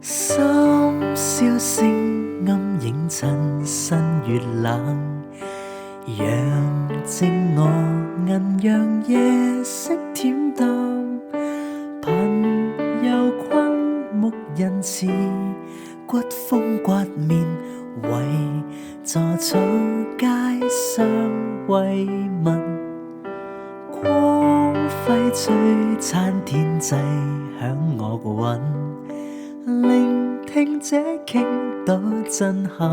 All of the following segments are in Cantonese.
深宵聲暗影襯身越冷，讓正我銀陽夜色恬淡。朋友困木人詞，骨風刮面，圍坐草街上慰問。光輝璀璨天際響樂韻，聆聽這傾倒震撼。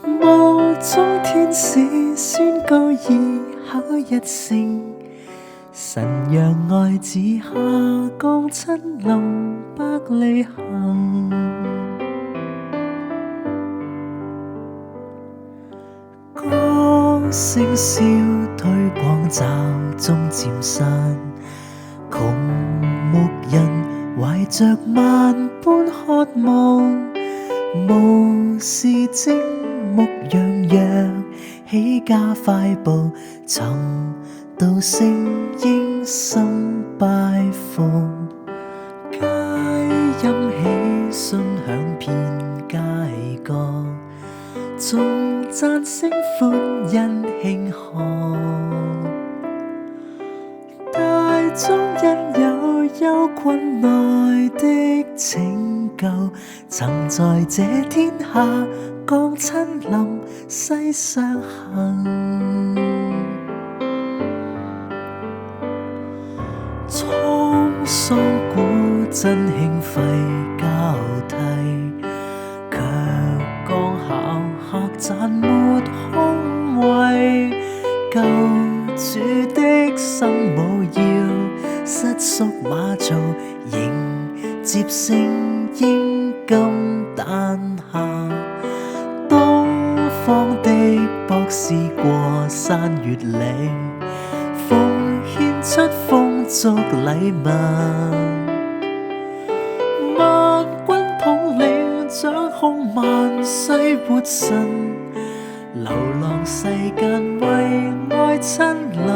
霧中天使宣告已考一聲，神讓愛子下降親臨百里行。歌聲消退廣罩中漸散，窮牧人懷着萬般渴望，無視精牧羊羊，起加快步尋到聲應心拜訪。街音喜訊響遍街角，眾讚聲歡欣慶賀。大眾因有憂困內的拯救，曾在這天下降親臨世上行。滄桑古箏輕揮交替，卻剛巧客棧沒空位。救主的生母要失縮馬槽，迎接聖嬰金誕下。東方的博士過山越嶺，奉獻出豐足禮物。萬軍統領掌控萬世活神，流浪世間為愛親臨。